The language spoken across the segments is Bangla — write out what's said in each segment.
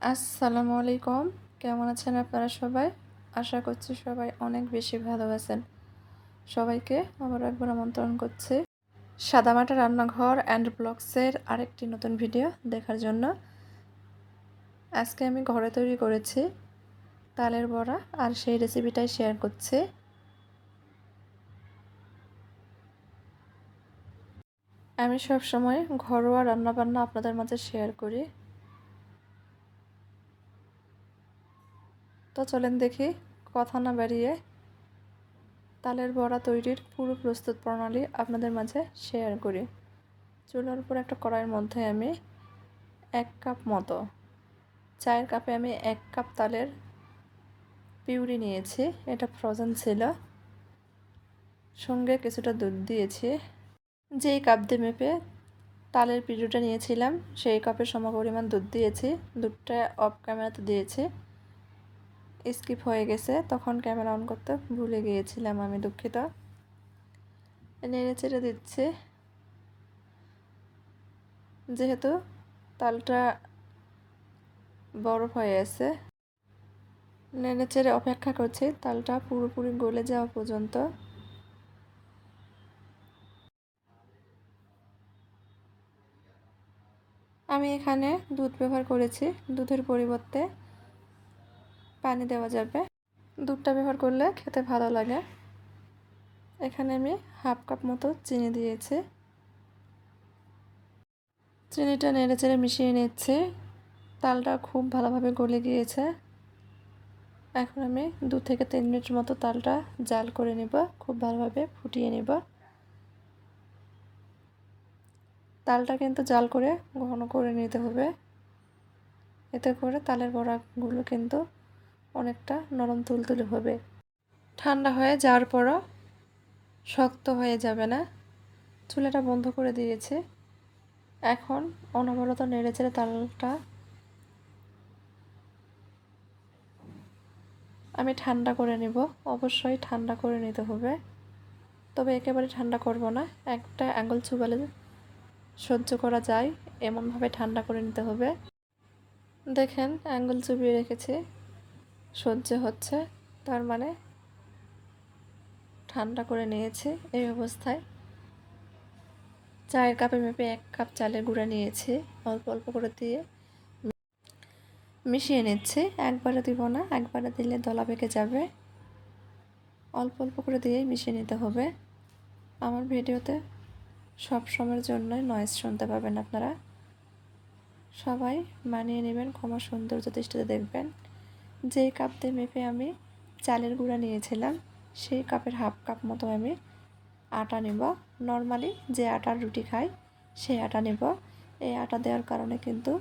আসসালামু আলাইকুম। কেমন আছেন আপনারা সবাই? আশা করছি সবাই অনেক বেশি ভালো আছেন। সবাইকে আবারও একবার আমন্ত্রণ করছি সাদামাটা রান্নাঘর অ্যান্ড ব্লগসের আরেকটি নতুন ভিডিও দেখার জন্য। আজকে আমি ঘরে তৈরি করেছি তালের বড়া, আর সেই রেসিপিটাই শেয়ার করছি। আমি সবসময় ঘরোয়া রান্নাবান্না আপনাদের মাঝে শেয়ার করি। তো চলেন দেখি, কথা না বাড়িয়ে তালের বড়া তৈরির পুরো প্রস্তুত প্রণালী আপনাদের মাঝে শেয়ার করি। চুলার উপর একটা কড়াইয়ের মধ্যে আমি 1 কাপ মতো, চায়ের কাপে আমি 1 কাপ তালের পিউরি নিয়েছি। এটা ফ্রোজেন ছিল। সঙ্গে কিছুটা দুধ দিয়েছি। যেই কাপ দিয়ে মেপে তালের পিউরিটা নিয়েছিলাম সেই কাপের সমপরিমাণ দুধ দিয়েছি। দুধটা অফ ক্যামেরাতে দিয়েছি, স্কিপ হয়ে গেছে, তখন ক্যামেরা অন করতে ভুলে গিয়েছিলাম, আমি দুঃখিত। নেড়ে চেড়ে দিচ্ছি। যেহেতু তালটা বরফ হয়ে আছে, নেড়ে চেড়ে অপেক্ষা করছি তালটা পুরোপুরি গলে যাওয়া পর্যন্ত। আমি এখানে দুধ ব্যবহার করেছি, দুধের পরিবর্তে পানি দেওয়া যাবে। দুধটা ব্যবহার করলে খেতে ভালো লাগে। এখানে আমি 1/2 কাপ মতো চিনি দিয়েছি। চিনিটা নেড়ে চেড়ে মিশিয়ে নিচ্ছি। তালটা খুব ভালোভাবে গলে গিয়েছে। এখন আমি 2 থেকে 3 মিনিট মতো তালটা জাল করে নেব, খুব ভালোভাবে ফুটিয়ে নেব। তালটা কিন্তু জাল করে ঘন করে নিতে হবে, এতে করে তালের বড়াগুলো কিন্তু অনেকটা নরম তুলতুলে হবে। ঠান্ডা হয়ে যাওয়ার পরও শক্ত হয়ে যাবে না। চুলাটা বন্ধ করে দিয়েছি। এখন অনবরত নেড়েচেড়ে তালটা আমি ঠান্ডা করে নেব। অবশ্যই ঠান্ডা করে নিতে হবে, তবে একেবারে ঠান্ডা করব না, একটা আঙুল চুবালে সহ্য করা যায় এমনভাবে ঠান্ডা করে নিতে হবে। দেখেন আঙুল চুবিয়ে রেখেছি, সহ্য হচ্ছে, তার মানে ঠান্ডা করে নিয়েছি। এই অবস্থায় চায়ের কাপে মেপে 1 কাপ চালের গুঁড়া নিয়েছি, অল্প অল্প করে দিয়ে মিশিয়ে নিচ্ছি। একবারে দিব না, একবারে দিলে দলা পেকে যাবে। অল্প অল্প করে দিয়েই মিশিয়ে নিতে হবে। আমার ভিডিওতে সব সময়ের জন্যই নয়েজ শুনতে পাবেন আপনারা, সবাই মানিয়ে নেবেন, ক্ষমা সৌন্দর্য দৃষ্টিতে দেখবেন। যেই কাপ দিয়ে মেপে আমি চালের গুঁড়া নিয়েছিলাম সেই কাপের 1/2 কাপ মতো আমি আটা নেব। নর্মালি যে আটার রুটি খাই সেই আটা নেব। এই আটা দেওয়ার কারণে কিন্তু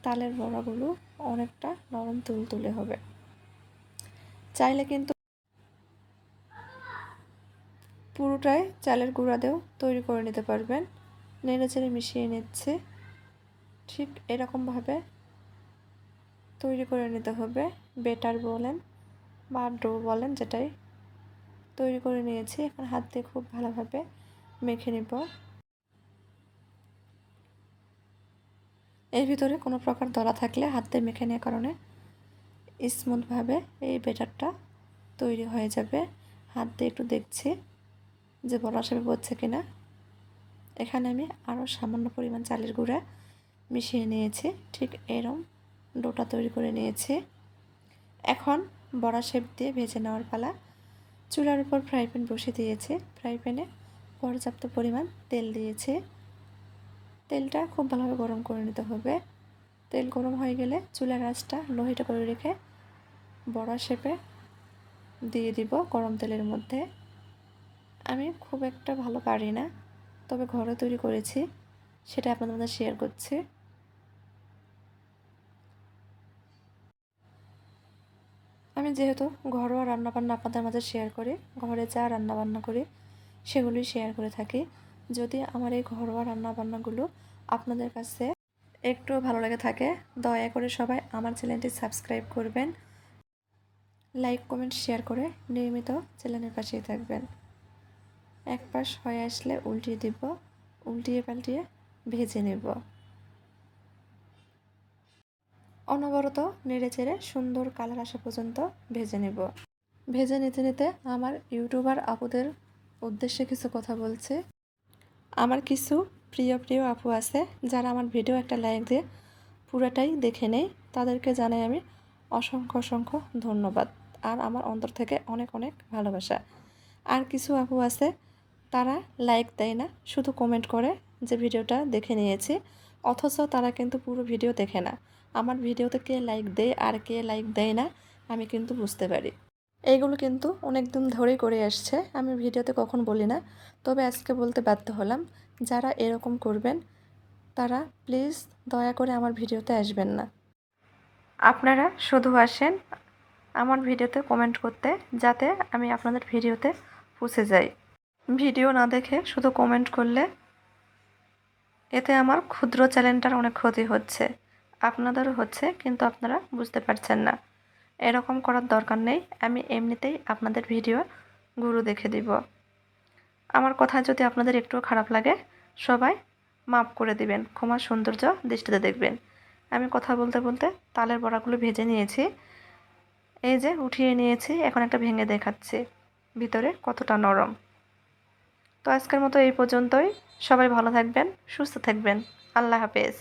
তালের বড়াগুলো অনেকটা নরম তুলতুলে হবে। চাইলে কিন্তু পুরোটাই চালের গুঁড়া দিয়েও তৈরি করে নিতে পারবেন। নেড়ে চেড়ে মিশিয়ে নিচ্ছে। ঠিক এরকমভাবে তৈরি করে নিতে হবে। বেটার বলেন বা ডো বলেন, যেটাই তৈরি করে নিয়েছি। এখন হাত দিয়ে খুব ভালোভাবে মেখে নেব। এর ভিতরে কোনো প্রকার দলা থাকলে হাত দিয়ে মেখে নেওয়ার কারণে স্মুথভাবে এই বেটারটা তৈরি হয়ে যাবে। হাত দিয়ে একটু দেখছি যে বড়া হিসেবে পড়ছে কিনা। এখানে আমি আরও সামান্য পরিমাণ চালের গুঁড়া মিশিয়ে নিয়েছি। ঠিক এরকম ডোটা তৈরি করে নিয়েছি। এখন বড়া শেপ দিয়ে ভেজে নেওয়ার পালা। চুলার উপর ফ্রাই প্যান বসিয়ে দিয়েছি। ফ্রাই প্যানে পর্যাপ্ত পরিমাণ তেল দিয়েছি। তেলটা খুব ভালোভাবে গরম করে নিতে হবে। তেল গরম হয়ে গেলে চুলার আঁচটা লো হিটে করে রেখে বড়া শেপে দিয়ে দিব গরম তেলের মধ্যে। আমি খুব একটা ভালো পারি না, তবে ঘরে তৈরি করেছি, সেটা আপনাদের মধ্যে শেয়ার করছি। আমি যেহেতু ঘরোয়া রান্নাবান্না আপনাদের মাঝে শেয়ার করি, ঘরে যা রান্নাবান্না করি সেগুলোই শেয়ার করে থাকি। যদি আমার এই ঘরোয়া রান্নাবান্নাগুলো আপনাদের কাছে একটু ভালো লাগে থাকে, দয়া করে সবাই আমার চ্যানেলটি সাবস্ক্রাইব করবেন, লাইক কমেন্ট শেয়ার করে নিয়মিত চ্যানেলের পাশেই থাকবেন। এক পাশ হয়ে আসলে উল্টিয়ে দিব, উল্টিয়ে পাল্টিয়ে ভেজে নেব। অনবরত নেড়ে চেড়ে সুন্দর কালার আসা পর্যন্ত ভেজে নেব। ভেজে নিতে নিতে আমার ইউটিউবার আপুদের উদ্দেশ্যে কিছু কথা বলছে। আমার কিছু প্রিয় প্রিয় আপু আছে যারা আমার ভিডিও একটা লাইক দিয়ে পুরোটাই দেখে নেয়, তাদেরকে জানাই আমি অসংখ্য অসংখ্য ধন্যবাদ আর আমার অন্তর থেকে অনেক অনেক ভালোবাসা। আর কিছু আপু আছে তারা লাইক দেয় না, শুধু কমেন্ট করে যে ভিডিওটা দেখে নিয়েছি, অথচ তারা কিন্তু পুরো ভিডিও দেখে না। আমার ভিডিওতে কে লাইক দেয় আর কে লাইক দেয় না আমি কিন্তু বুঝতে পারি। এইগুলো কিন্তু অনেক দিন ধরেই করে আসছে, আমি ভিডিওতে কখন বলি না, তবে আজকে বলতে বাধ্য হলাম। যারা এরকম করবেন তারা প্লিজ দয়া করে আমার ভিডিওতে আসবেন না। আপনারা শুধু আসেন আমার ভিডিওতে কমেন্ট করতে, যাতে আমি আপনাদের ভিডিওতে পৌঁছে যাই। ভিডিও না দেখে শুধু কমেন্ট করলে এতে আমার ক্ষুদ্র চ্যানেলটার অনেক ক্ষতি হচ্ছে, আপনাদেরও হচ্ছে, কিন্তু আপনারা বুঝতে পারছেন না। এরকম করার দরকার নেই, আমি এমনিতেই আপনাদের ভিডিও গুরু দেখে দিব। আমার কথা যদি আপনাদের একটুও খারাপ লাগে সবাই মাফ করে দিবেন, ক্ষমার সৌন্দর্য দৃষ্টিতে দেখবেন। আমি কথা বলতে বলতে তালের বড়াগুলো ভেজে নিয়েছি, এই যে উঠিয়ে নিয়েছি, এখন একটা ভেঙে দেখাচ্ছি ভিতরে কতটা নরম। তো আজকের মতো এই পর্যন্তই, সবাই ভালো থাকবেন, সুস্থ থাকবেন, আল্লাহ হাফেজ।